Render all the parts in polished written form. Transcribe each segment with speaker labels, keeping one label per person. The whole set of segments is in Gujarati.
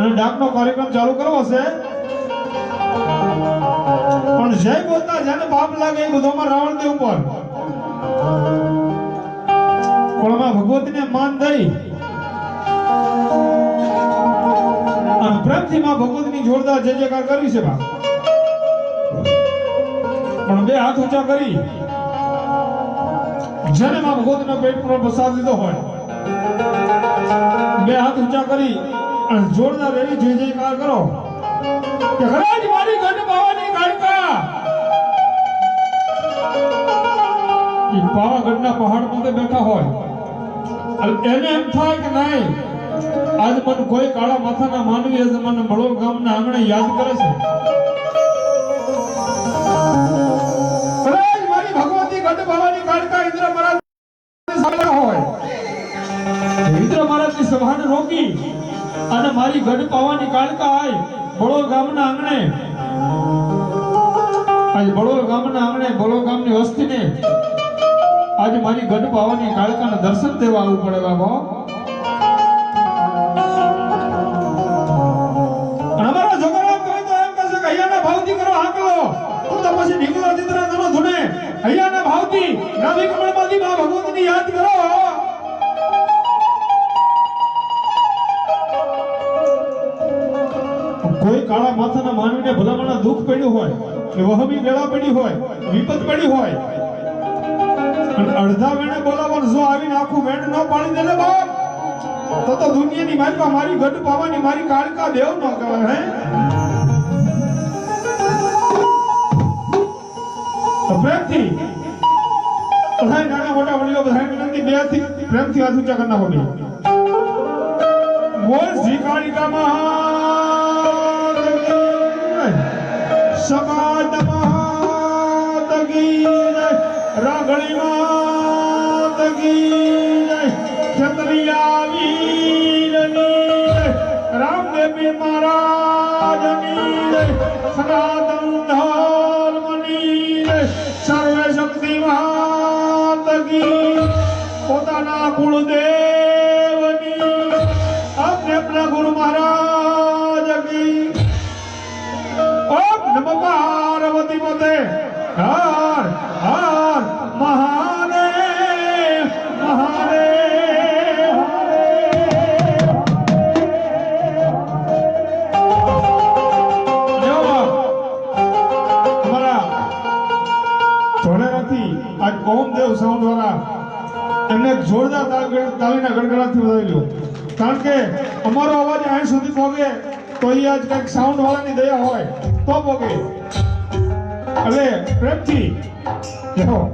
Speaker 1: અને ડાકનો કાર્યક્રમ ચાલુ કરવો છે પણ જય બોલતા જેને પાપ લાગે એ બધોમાં રાવણ દેવ ઉપર પણ માં ભગવતીને માન દઈ અને પ્રેમથી માં ભગવતીની જોરદાર જય જયકાર કરવી છે બા પણ બે હાથ ઊંચા કરી જેને માં ભગવતીના પેટ પર પ્રસાદ લીધો હોય બે હાથ ઊંચા કરી અને જોરદાર એવી જય જયકાર કરો કે હરાજ મારી ગઢ બાવાની કાળકા ઈ પાવાગઢના પહાડ પર બેઠા હોય એને એમ થાય કે નહીં આજ મને કોઈ કાળા માથાના માનવી હશે મને મળો ગામના આંગણે યાદ કરે છે હરાજ મારી ભગવતી ગઢ બાવાની કાળકા ઇન્દ્ર મહારાજ સામે હોય ઇન્દ્ર મહારાજની સભાને રોકી અને મારી ગઢ પાવાની કાળકા આય બળો ગામના આંગણે આજ બળો ગામના આંગણે બળો ગામની વસ્તીને આજે મારી ગઢ પાવાની કાળકાના દર્શન દેવા આવવું પડે બાબો અમારા જોગરામ કહે તો એમ કહે છે કે અહીંયાના ભાવથી કરો હાકલો તો પછી નીકળો ચિત્રા ધનો ધુને અહીંયાના ભાવથી નાભી કમળમાંથી માં ભગવતીની યાદ કરો કોઈ કાળા માથાના માનવીને ભલામણા દુઃખ પડ્યું હોય કે વહમી વેળા પડી હોય વિપત પડી હોય અને અડધા વેણે બોલાવવાનું જો આવીને આખું વેણ ન પાડી દે ને બાપ તો દુનિયાની મારી મારી ગઢ પાવાની મારી કાળકા દેવ ન કહેવાય હે તો પ્રેમથી બધા નાના મોટા વડીલો બધા વિનંતી બે થી પ્રેમથી હાથ ઊંચા કરી નાખો બે બોલ શ્રી કાળિકા સમાજ મહાતગી રાઘણી માતગી ક્ષત્રિયા વીરની રામદેવી મહારાજની સનાતન ધર્મની સર્વે શક્તિ માતગી પોતાના કુળદેવની अपने अपना गुरु महाराज की ओम नमः पार्वती पते हर हर महादेव महादेव हमारा ધોળેરાથી આજ ઓમ દેવ સાઉન્ડ દ્વારા એમને જોરદાર તાલીના ગડગડાટથી વધાવી લ્યો કારણ કે અમારો અવાજ અહીં સુધી પહોંચે તો એ આજ કંઈક સાઉન્ડ વાળાની દયા હોય તો પહોંચે એટલે પ્રેમથી જો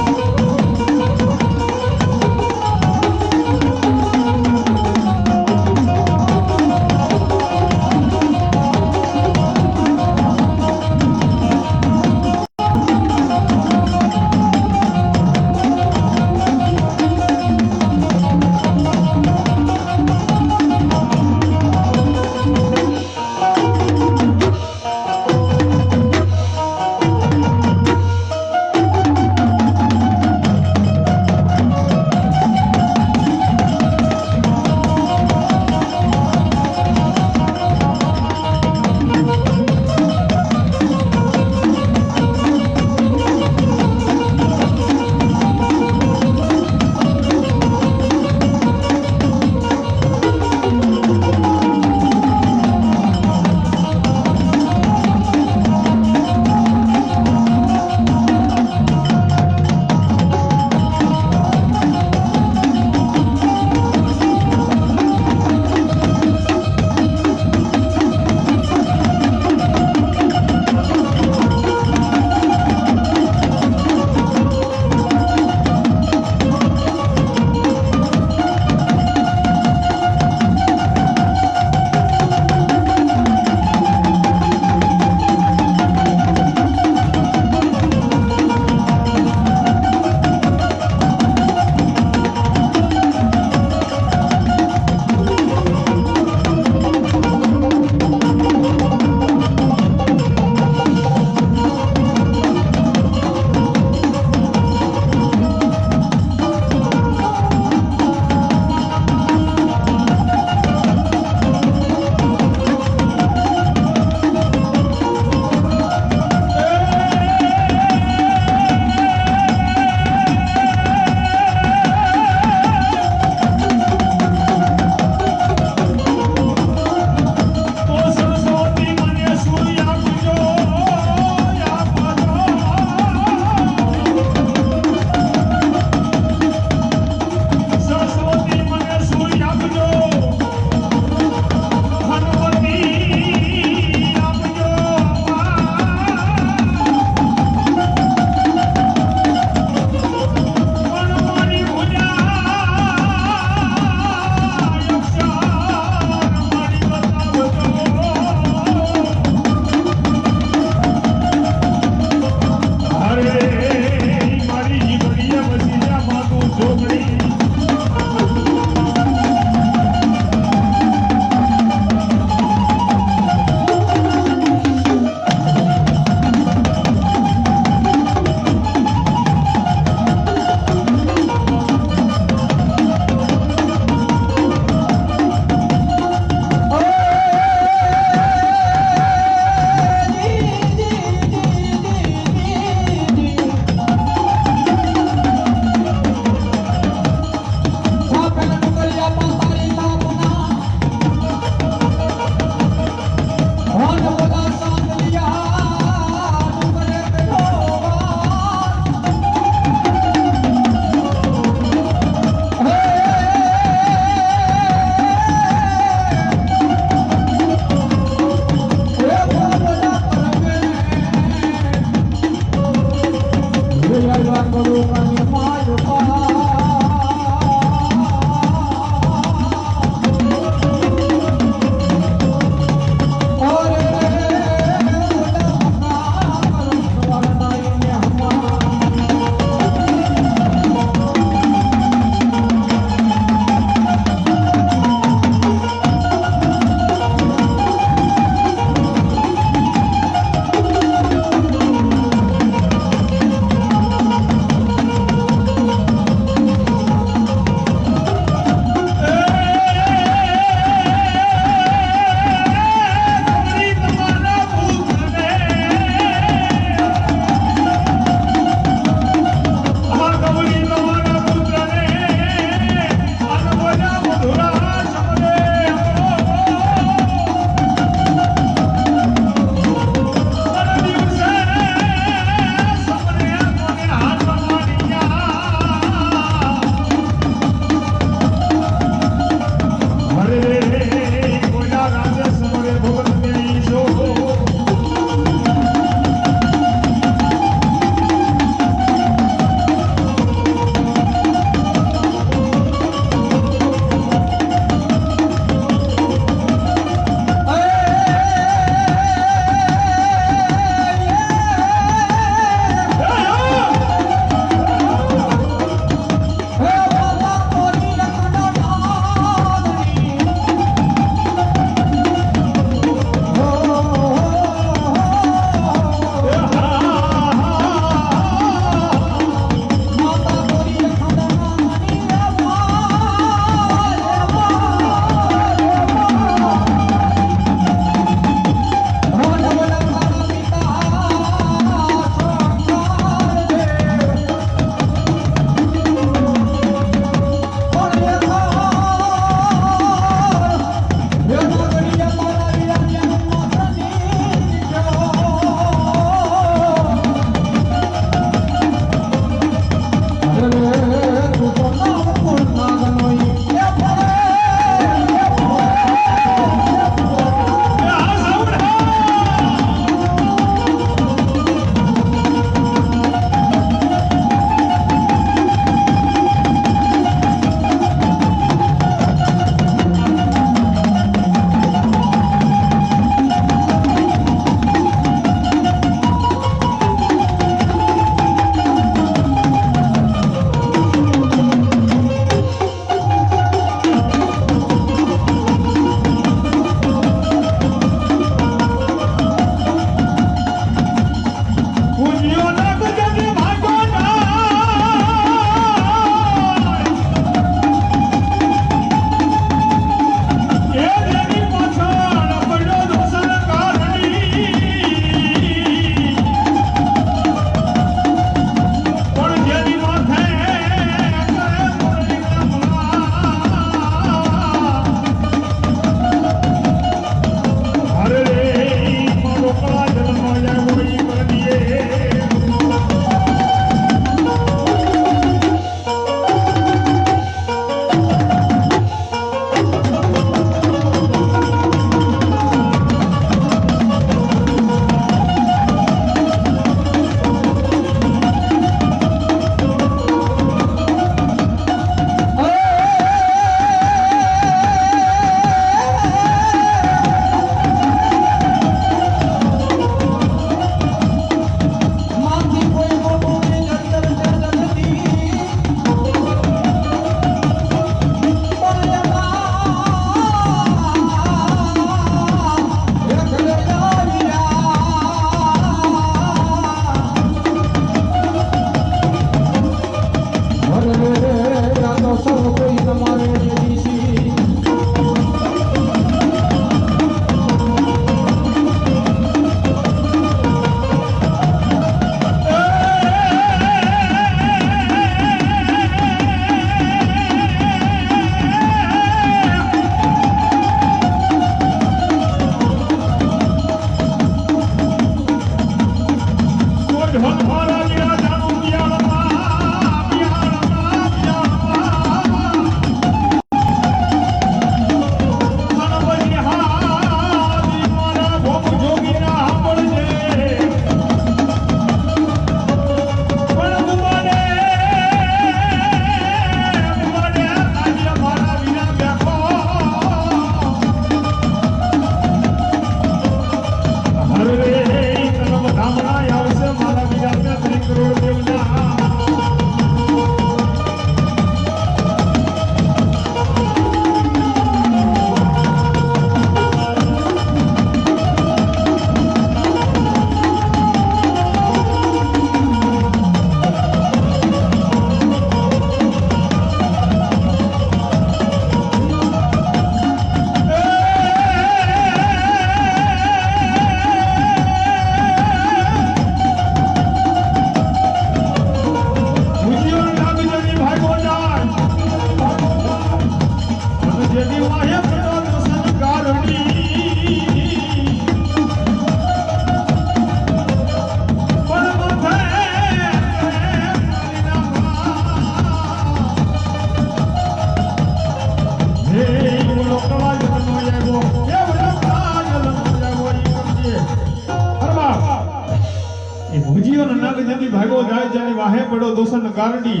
Speaker 1: વાહે પડ્યો દોસન ગારડી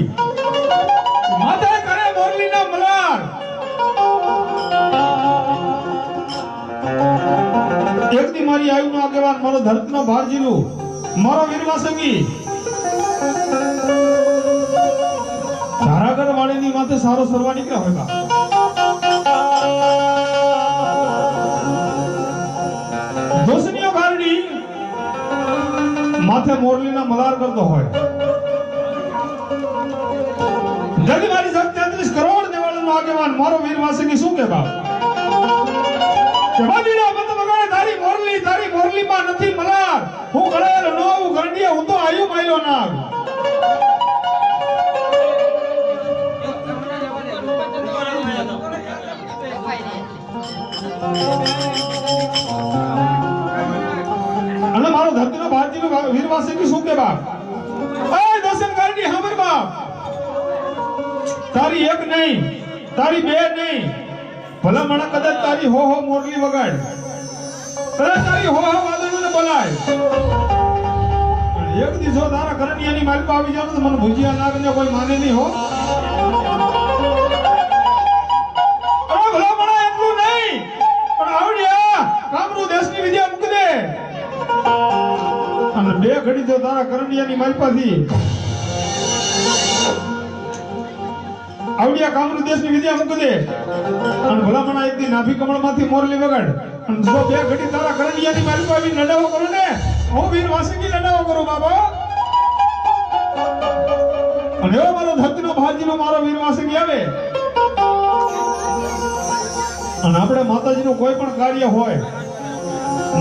Speaker 1: માથે કરે મોરલીના મલાર એક દી મારી આયુનો આગેવાન મારો ધરતીનો ભારજીલુ મારો વીરવાસંગી ધારાગઢ વાળીની માથે સારો સરવા નીકળ્યા હોય દોસનીઓ ગારડી માથે મોરલીના મલાર કરતો હોય જલ્દી મારી સાથે 33 કરોડ દેવાળાનો આગેવાન મારો વીરવાસંગી શું કે બાપ કેવાડીના મત વગાડે તારી મોરલીમાં નથી મલાર હું ગળેલ નો હું ગરડીએ હું તો આયુ માયલો નાગ અને મારો ધરતીનો ભારતીનો વીરવાસંગી શું કે બાપ એ દર્શન ગારડી હામર બાપ તારી એક નહીં તારી બે નહીં ભલા મણા કદાચ તારી હો મોરલી વગાડ અરે તારી હો વાદળને બોલાય એક દિવસો તારા કરણિયાની માલપા આવી જાવ તો મને ભુજિયા નાગને કોઈ માને નહીં હો અરે ભલા મણા એટલું નહીં પણ આવડિયા કામરૂ દેશની વિદ્યા મૂક દે અને બે ઘડી તો તારા કરણિયાની માલપાથી આવડિયા કામરૂ દેશની વિદ્યા મૂક દે અને ભલામણા એક દી નાભી કમળમાંથી મોરલી વગાડ અને જો બે ઘડી તારા કરણિયાની માલપા આવી લડાવો કરો ને હું વીરવાસંગી લડાવો કરું બાબા અને એવો મારો ધરતીનો ભારજીનો મારો વીરવાસંગી આવે અને આપણે માતાજીનું કોઈ પણ કાર્ય હોય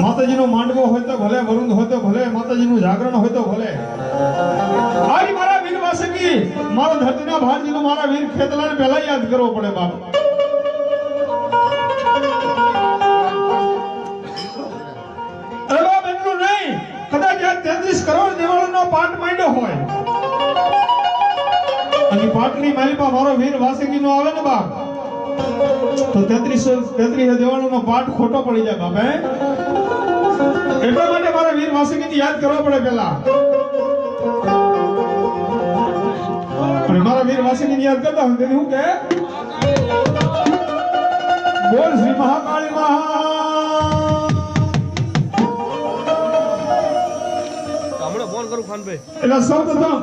Speaker 1: માતાજીનો માંડવો હોય તો ભલે વરુણ હોય તો ભલે માતાજીનું જાગરણ હોય તો ભલે આઈ મારા વીરવાસંગી મારો ધરતીના ભારજીનો મારા વીર ખેતલાને પહેલા યાદ કરવો પડે બાપ અરે બાપ એટલું નહીં કદાચ 33 કરોડ દેવાળાનો પાઠ માંડ્યો હોય અને પાટની માલિપા મારો વીરવાસંગીનો આવે ને બાપ તો 33 દેવાળાનો પાઠ ખોટો પડી જાય બાપ એટલા માટે મારા વીરવાસંગીને યાદ કરવો પડે પહેલા અને મારા વીરવાસંગીને યાદ કરતા હું તેથી હું કે બોલ શ્રી મહાકાળી મહા
Speaker 2: ફોન કરું ખાનભાઈ
Speaker 1: એટલે સૌપ્રથમ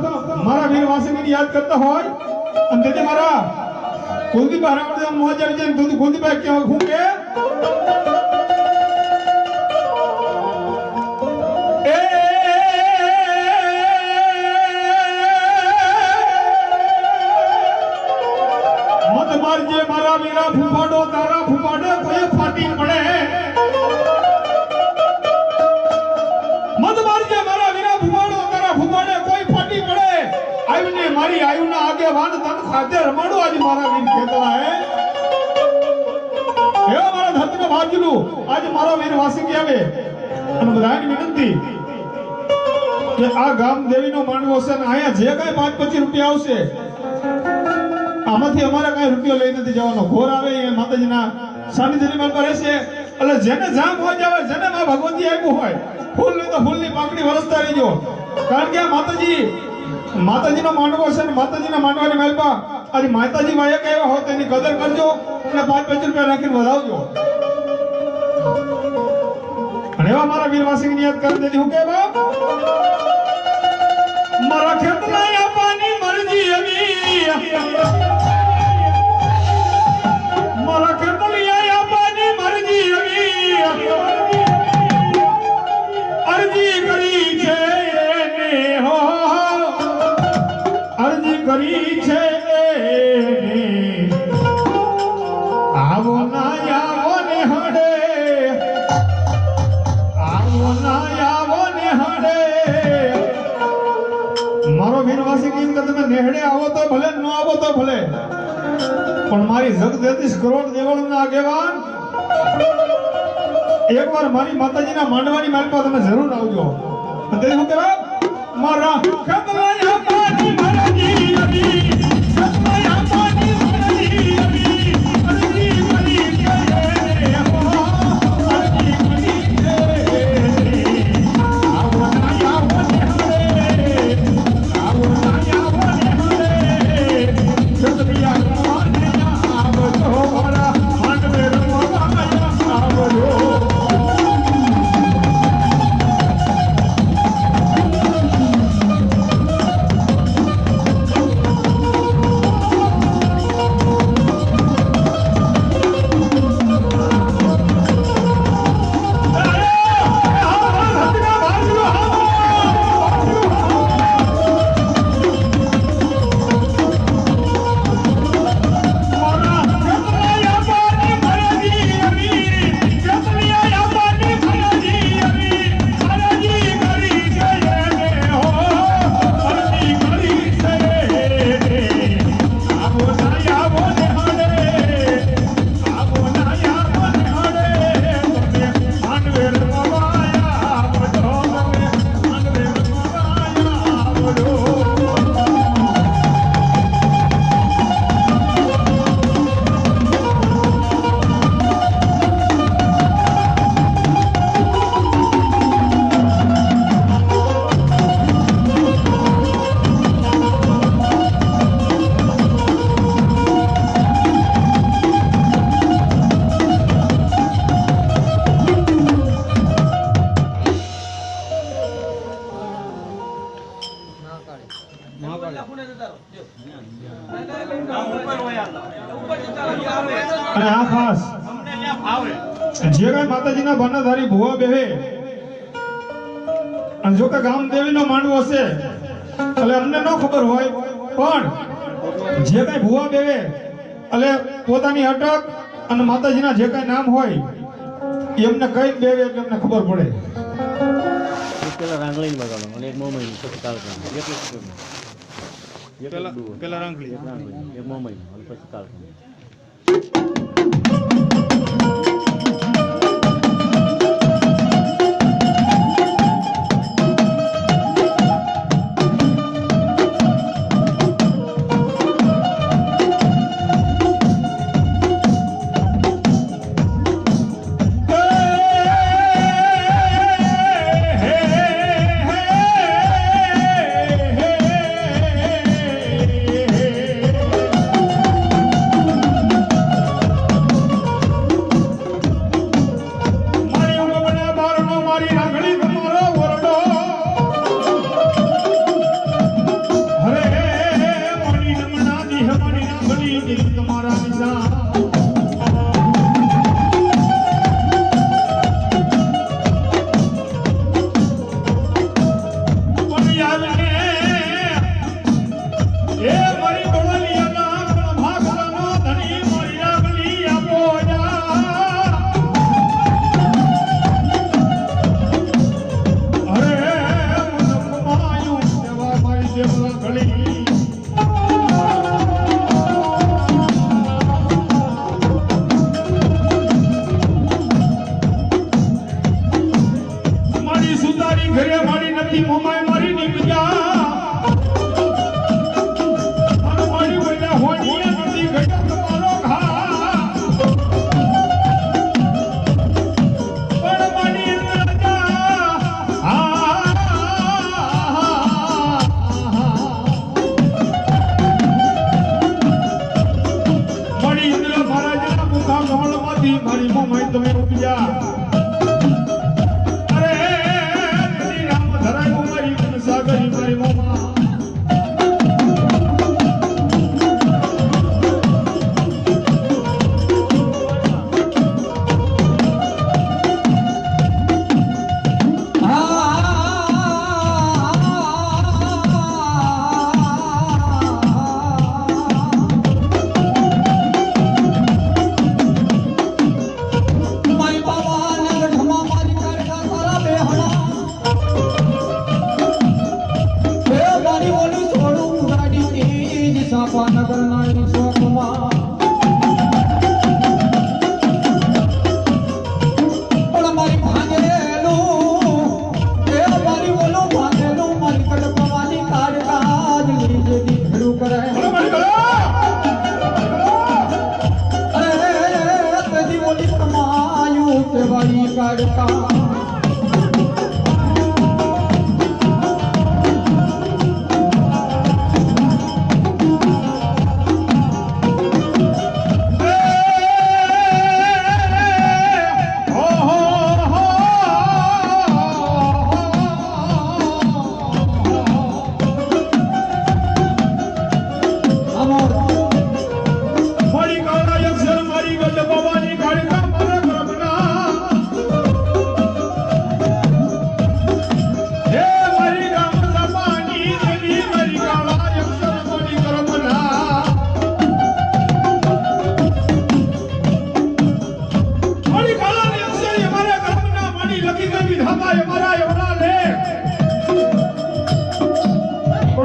Speaker 1: મારા વીરવાસંગીને યાદ કરતા હોય અને તેથી મારા કુલદીપ હરાવડે મોજ આવી જાય તો કુલદીપભાઈ કે હું કે મત મારજે મારા વીરા ફૂફાડો તારા ફૂફાડે કોઈ ફાટી પડે મત મારજે મારા વીરા ફૂફાડો તારા ફૂફાડે કોઈ ફાટી પડે આવીને મારી આયુના આગેવાન તન ખાતે રમાડો આજ મારા વીર ખેતલા હે મારા ધરતીનો ભાગીલું આજ મારો વીરવાસંગી આવે અને બધાની વિનંતી કે આ ગામ દેવીનો માંડવો છે અને અહીંયા જે કઈ 5-25 રૂપિયા આવશે આમાંથી અમારે કઈ રૂપિયો લઈ નથી જવાનો ઘોર આવે એ માતાજીના સાનિધ્યની માલ પર રહેશે એટલે જેને જામ હોય જાવે જેને માં ભગવતી આપ્યું હોય ફૂલ નહીં તો ફૂલની પાંખડી વરસતા રહેજો કારણ કે માતાજીનો માંડવો છે ને માતાજીના માંડવાની માલપા આજે માતાજી વાયક આવ્યા હોય તેની કદર કરજો અને 5-25 રૂપિયા રાખીને વધાવજો અને એવા મારા વીરવાસંગીને યાદ કરી દેતી હું કે બાપ મારા ખેતલા આપવાની મરજી આવી મારા ખેતલી આપવાની મરજી આવી અરજી કરી છે ને હો અરજી કરી છે આવો ના આવો ને હડે આવો ના આવો ને હડે મારો વીરવાસંગી કે તમે નેહડે આવો તો ભલે ન આવો તો ભલે પણ મારી જગ 33 કરોડ દેવાળાના આગેવાન એકવાર મારી માતાજીના માંડવાની માલપા તમે જરૂર આવજો તે હું કહેવા મારા ખેતલા પાણી મરજી આવી સતમયા પાણી મરજી આવી અરજી કરી કે હો અરજી કરી કે આવો ના આવો ને આવો ના અને આ ખાસ જે કઈ માતાજીના ભાનાધારી ભુવા બેહે અને જો કે ગામ દેવીનો માંડવો છે એટલે અમને ન ખબર હોય પણ જે કઈ ભુવા બેહે એટલે પોતાની અટક અને માતાજીના જે કઈ નામ હોય એમને કઈ દેવે એટલે એમને ખબર પડે.
Speaker 3: પેલા રાંગળી બગાડો અને એક મોમઈ પછી કાલ એક પેલા રાંગળી એક મોમઈ અને પછી કાલ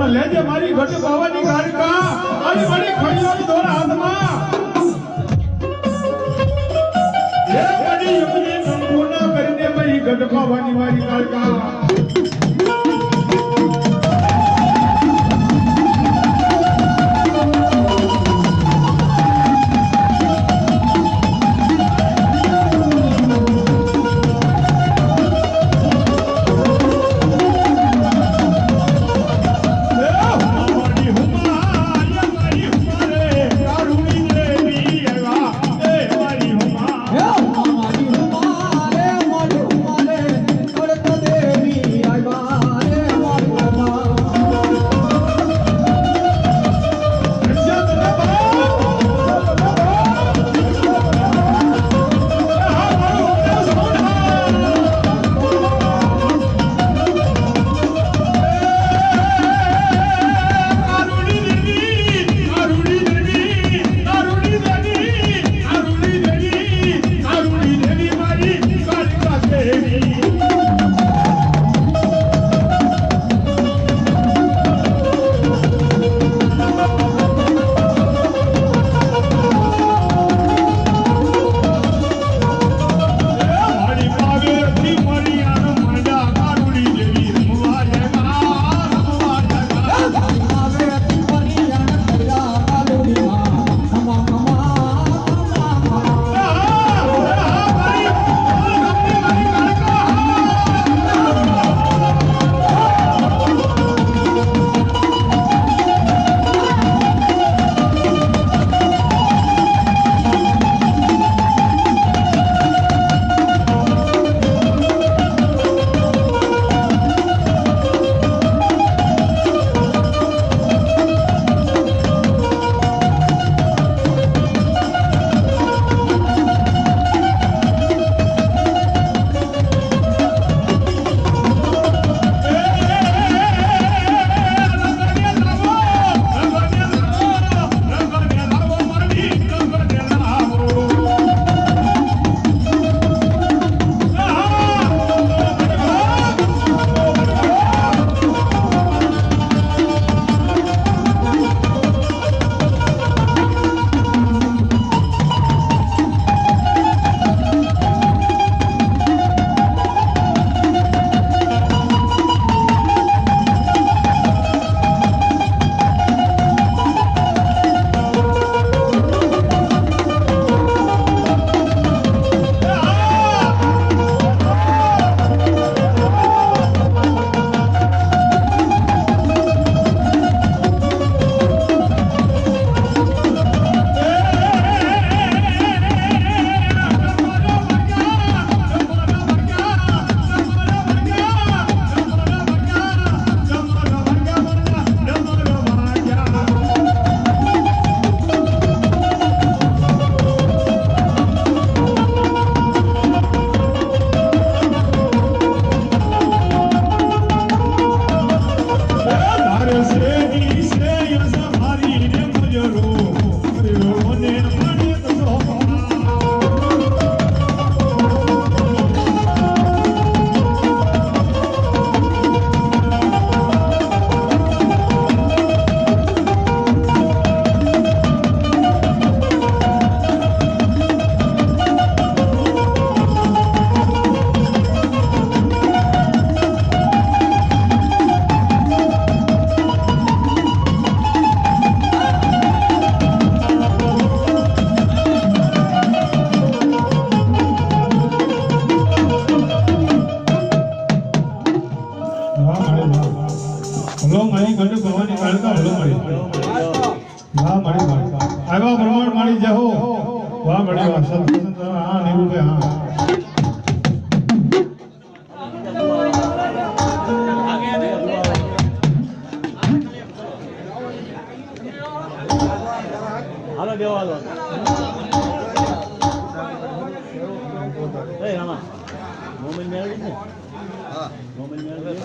Speaker 1: લેજે મારી ઘટ બાવાની કારકા અને મારી ખડીઓની દોરા હાથમાં એ બડી યુગની સંપૂર્ણ કરીને મારી ઘટ બાવાની મારી કારકા
Speaker 4: હમારી હુમારે મોઢ હુમારે કડક દેવી
Speaker 1: વાહ મળી આવ્યા પ્રમાણ માણી જહો વાહ મળી વાહ સંત હા નિરૂપે હા
Speaker 3: હાલો દેવો હાલો એ રામા મોમેન્ટ મેળવી ને હા મોમેન્ટ મેળવી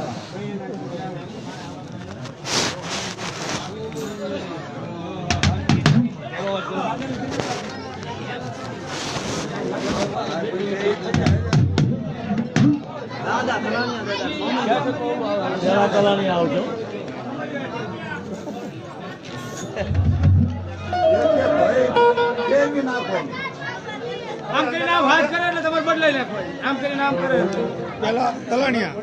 Speaker 3: દાદા કલાની આવજો
Speaker 2: આમ કરીને આમ હાથ કરે એટલે તમારે બદલાઈ નાખો આમ કરીને આમ કરે
Speaker 1: પેલા તલાણિયા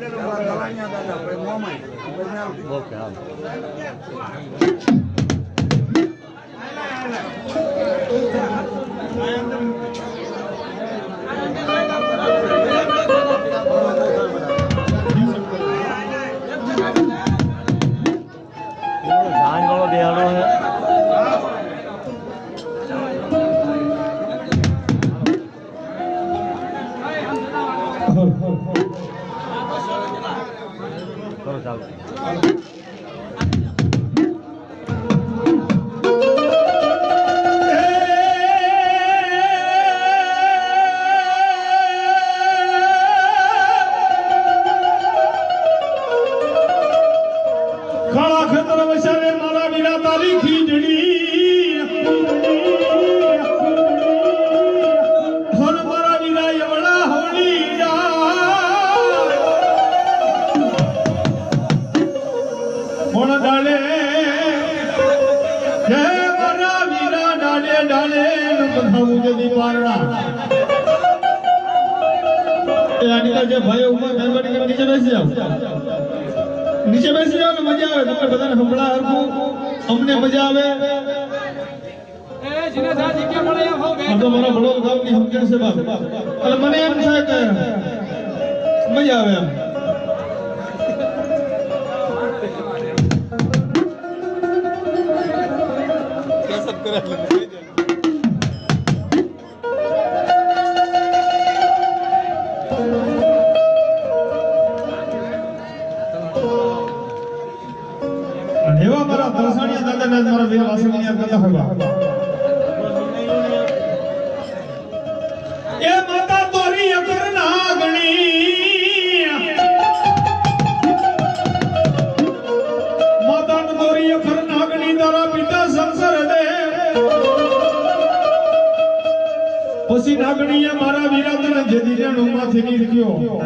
Speaker 3: ઓકે હાલો ધાન વાળો બેહાડો છે કરો ચાલો
Speaker 1: કાળા ખેતર વસારે મારા વીરા તારી ખીજડી હન મારા વીરા એવડા હોળી મોણ ડાલે જય મારા વીરા ડાલે ડાલે નમખાવું જદી પારણા એ આની જે ભાઈ ઉપર મહેરબાની કરી નીચે બેસી જાઓ નીચે બેસી જાઓ ને મજા આવે તમને બધાને સંભળા હરખું અમને મજા આવે
Speaker 2: એ જીને જા જગ્યા મળે એમ હો
Speaker 1: આ તો મારા બડો ગામની સમજણ છે બાપ એટલે મને એમ થાય કે મજા આવે એમ અને એવા મારા દર્શાણીયા દાદાને મારા બે વાસણી યાદ કરતા હોય એ માતા તોરી અકર નાગણી માતા તોરી અકર નાગણી તારા પિતા સંસર દે પછી નાગણીએ મારા વીરાતને જેદી જેનું માંથી નીકળ્યો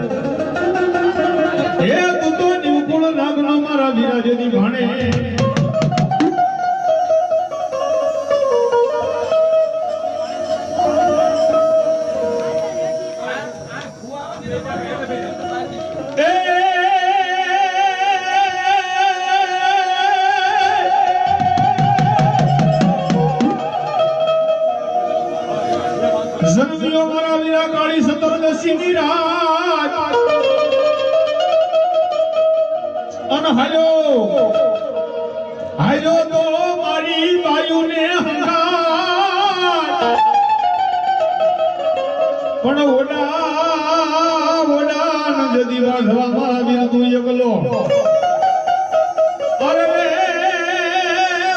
Speaker 1: હે તું તો નિવકુળ નાગનો મારા વીરા જેદી ભાણે જન્મ્યો મારા વીરા કાળી સતરદશીની રાત અન હાલ્યો તો મારી બાયુને હંગાત પણ ઓડા ન જદી વાઢવા મારા વીર તું એકલો અરે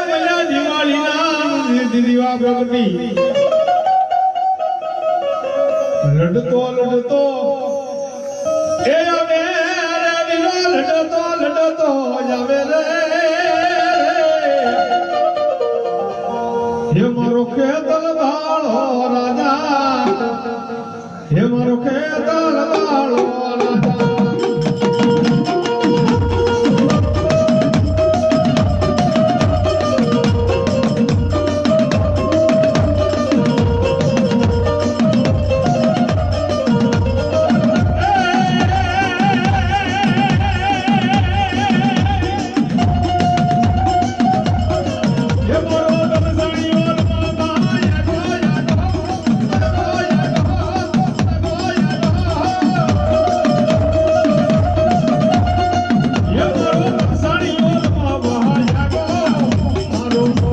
Speaker 1: વયા દિવાળીના દીવા પ્રગટી લડતો એ આવે રે વિલો લડતો આવે રે હે મારો ખેતલ વાળો રાજા હે મારો ખેતલ વાળો રાજા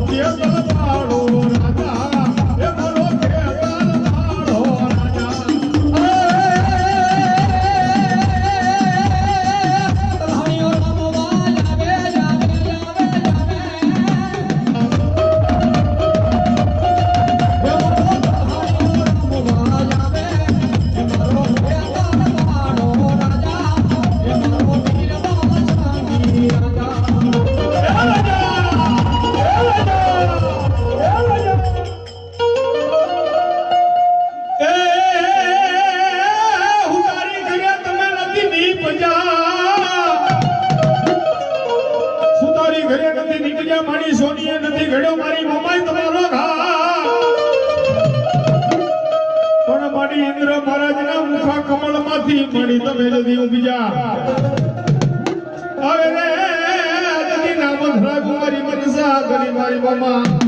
Speaker 1: Yes, વાળો રાજા એ મારો ખેતર વાળો રાજા
Speaker 2: ધણીઓ રમવા જાવે જાવે
Speaker 1: મણી તમે જદી ઉભીજા હવે રે જદી નામ ધરા કુમારી મનસા ગરી મારી મામા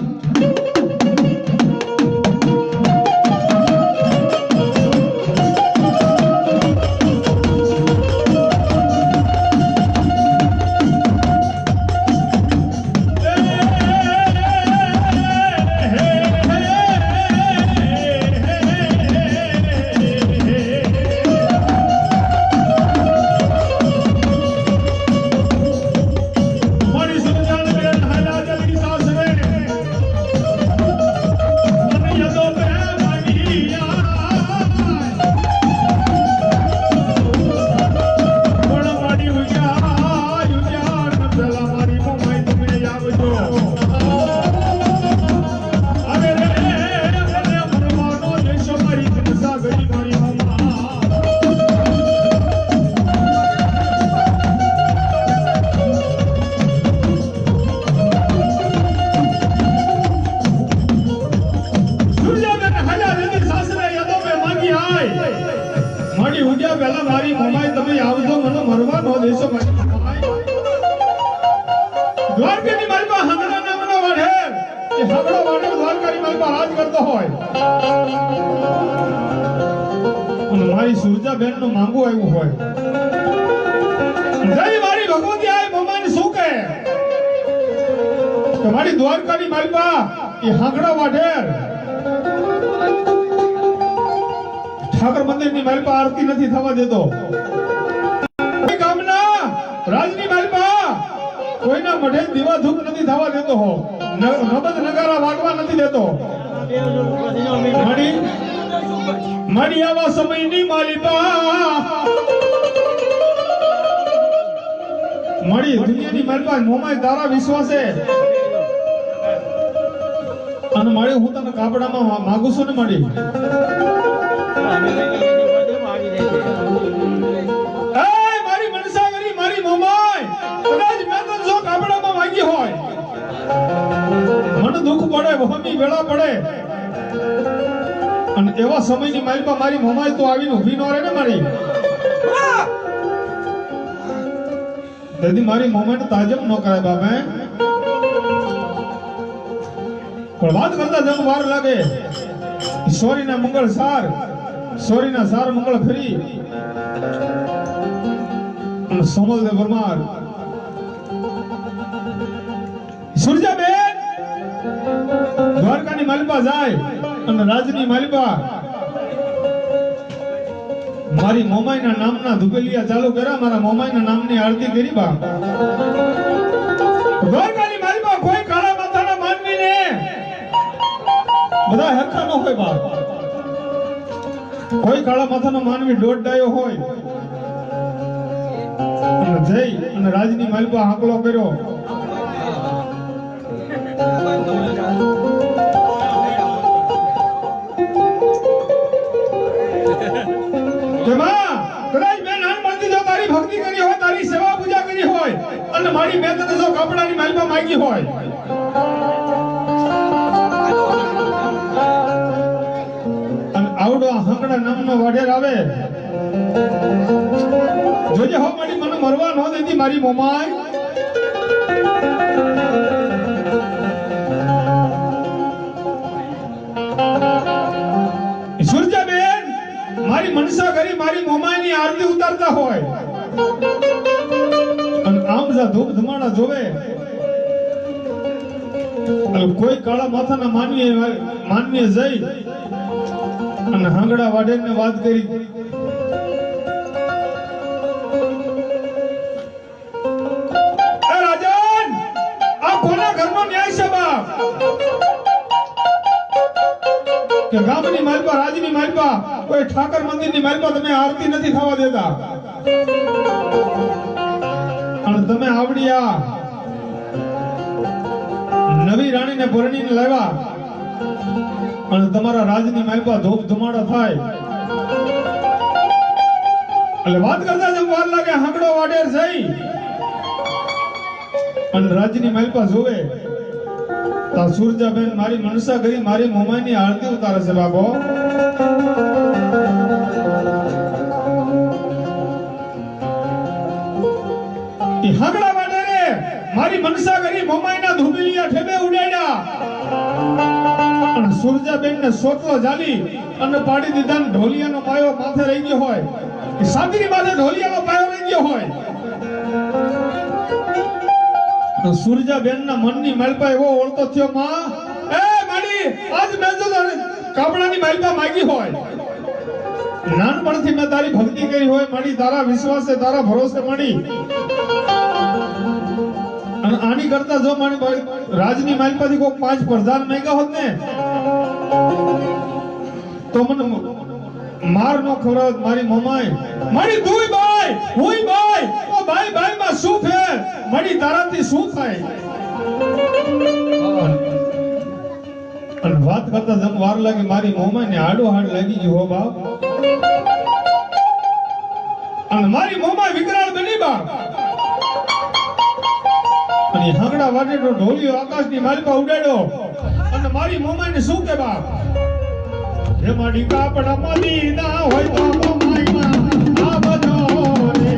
Speaker 1: દ્વારકાની માલપા હંગડા નામનો વાઢેર એ હંગડો વાઢેર દ્વારકાની માલપા રાજ કરતો હોય અને મારી સુરજાબેન નું માંગુ આવ્યું હોય જય મારી ભગવતી આય મોમાની શું કહે કે મારી દ્વારકાની માલપા એ હંગડા વાઢેર ઠાકર મંદિરની માલપા આરતી નથી થવા દેતો ગામના રાજની માલપા કોઈના મઢે દીવા ધૂપ નથી થવા દેતો હો નબદ નગારા વાગવા નથી દેતો મારી આવા સમયની માલિકા મારી દુનિયાની માલિકા મોમાય તારા વિશ્વાસે અને મારી હું તને કાપડામાં માંગુ છું ને મારી મારી મનસા કરી મારી મોમાય કદાચ મેં તો જો કાપડામાં માંગી હોય મને દુઃખ પડે વહમી વેળા પડે અને એવા સમયની માલિકા મારી મોમાય તો આવીને ઊભી ન રહે ને મારી તેથી મારી મોમાને તાજબ ન કરાય બાપે પણ વાત કરતા જમ વાર લાગે સોરીના મંગળ સાર સોરીના સાર મંગળ ફરી અને સમલદેવ પરમાર સુરજાબેન દ્વારકાની માલિકા જાય અને રાજની માલિકા મારી મોમાઈના નામના ધુપેલિયા ચાલુ કર્યા મારા મોમાઈના નામની આરતી કરી બા દ્વારકાની માલિકા કોઈ કાળા માથાના માનવીને બધા હરખા ન હોય બા કોઈ કાળા માથાનો માનવી દોઢ ડાયો હોય અને જઈ અને રાજની માલિકા હાકલો કર્યો કદાચ મેં નાનપણથી જો તારી ભક્તિ કરી હોય તારી સેવા પૂજા કરી હોય અને મારી મેં તને જો કપડાની માલિકા માંગી હોય અને આવડો હંગડા નામનો વાઢેર આવે જોજે હો મારી મને મરવા ન દેતી મારી મોમાય સુરજાબેન મારી મનસા કરી મારી મોમાઈની આરતી ઉતારતા હોય અને આમ જા ધૂપ ધમાડા જોવે એટલે કોઈ કાળા માથાના માનવીએ જઈ અને હાંગડા વાઢેરને વાત કરી. એ રાજન, આ કોના ઘરનો ન્યાય છે બાપ? કે ગામની માલપા, રાજની માલપા, કોઈ ઠાકર મંદિરની માલપા તમે આરતી નથી થવા દેતા અને તમે આવડિયા નવી રાણીને પરણીને લાવ્યા અને તમારા રાજની માલપા ધૂપ ધુમાડા થાય એટલે વાત કરતા જેમ વાર લાગે હાંકડો વાડેર જઈ અને રાજની માલપા જોવે તા સુરજાબેન મારી મનસા કરી મારી મોમાઈની આરતી ઉતારે છે બાબો. ઈ હાંકડા વાડેરે મારી મનસા કરી મોમાઈના ધુબીલિયા ઠેબે ઉડાડ્યા અને સુરજાબેન ને સોટલો જાલી અને પાડી દીધા ને ઢોલિયાનો પાયો માથે રહી ગયો હોય. એ સાદીની માથે ઢોલિયાનો પાયો રહી ગયો હોય. સુરજાબેન ના મનની માલપા એવો ઓળતો થયો, માં એ માડી આજ મેં જો કાપડાની માલપા માંગી હોય, નાનપણથી મેં તારી ભક્તિ કરી હોય માડી, તારા વિશ્વાસે તારા ભરોસે માડી, અને આની કરતા જો મારી રાજની માલપાથી કોઈ 5 પ્રધાન માંગ્યા હોત ને તો મને માર નો ખવડાવત મારી મોમાઈ. મારી તુંય બાઈ હુંય બાઈ, ઓ બાઈ બાઈ માં શું ફેર? મારી તારાથી શું થાય? અને વાત કરતા જમ વાર લાગે મારી મોમાઈ ને આડો હાડ લાગી ગયો હો બાપ. અને મારી મોમાઈ વિકરાળ બની બાપ અને હાંગડા વાડેનો ઢોલિયો આકાશની માલપા ઉડાડ્યો અને મારી મોમાઈ ને શું કે બાપ? હે માડી કાપડામાં દીના હોય તો મોમાઈમાં આવજો રે.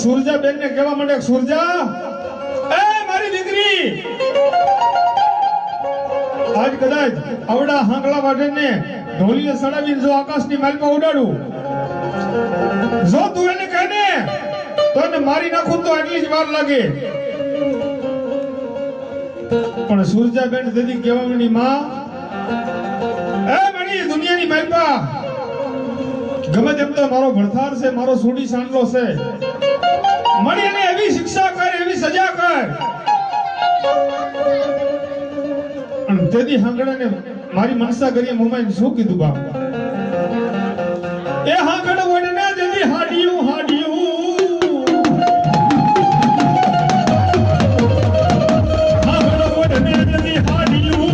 Speaker 1: સુરજાબેન ને કહેવા માંડે, સુરજા એ મારી દીકરી, આજ કદાચ આવડા હાંગલા વાઢેને ઢોલીને સડાવીને જો આકાશની માલપા ઉડાડું, જો તું એને કહે ને તો એને મારી નાખું તો એટલી જ વાર લાગે. પણ સુરજાબેન દીદી કહેવા માંડી, માં એ મારી દુનિયાની માલપા ગમે તેમ તો મારો ભડથાર છે, મારો સુડી સાંડલો છે, મળી એને એવી શિક્ષા કર, એવી સજા કર. અને તેથી હાંગડાને મારી મનસા કરી મોમાઈને શું કીધું બાપ? એ હાંગડ વડને જેથી હાડિયું હાડિયું, હાંગડ વડને જેથી હાડિયું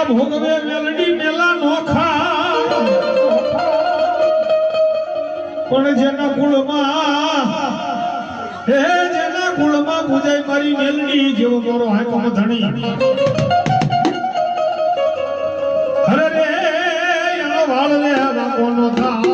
Speaker 1: ભોગવે મેલડી મેલા નોખા પણ જેના કુળમાં હે જેના કુળમાં પૂજાય મારી મેલડી જેવો મારો હાકો ધણી અરે રે એનો વાળ લે વાકોનો થા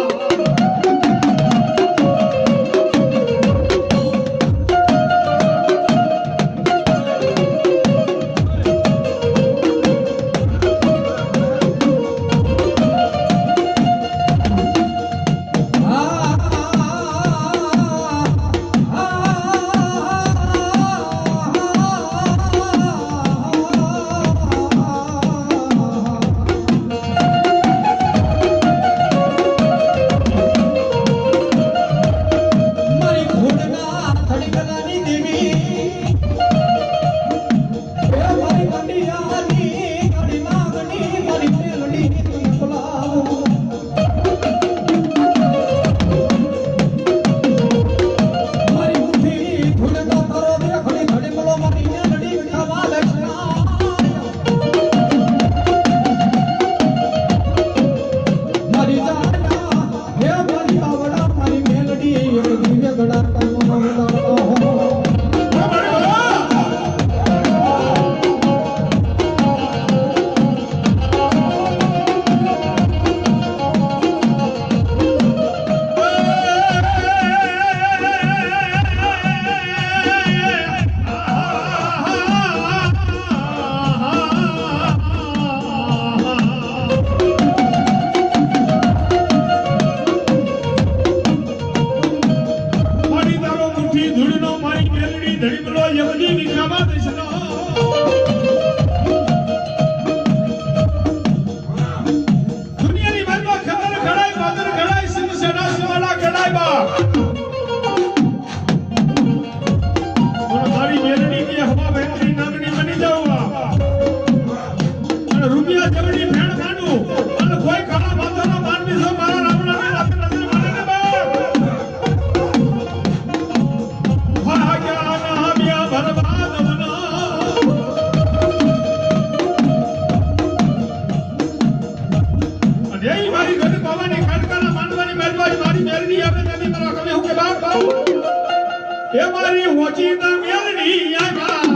Speaker 1: મારી હોચી ના મેલડી આમાં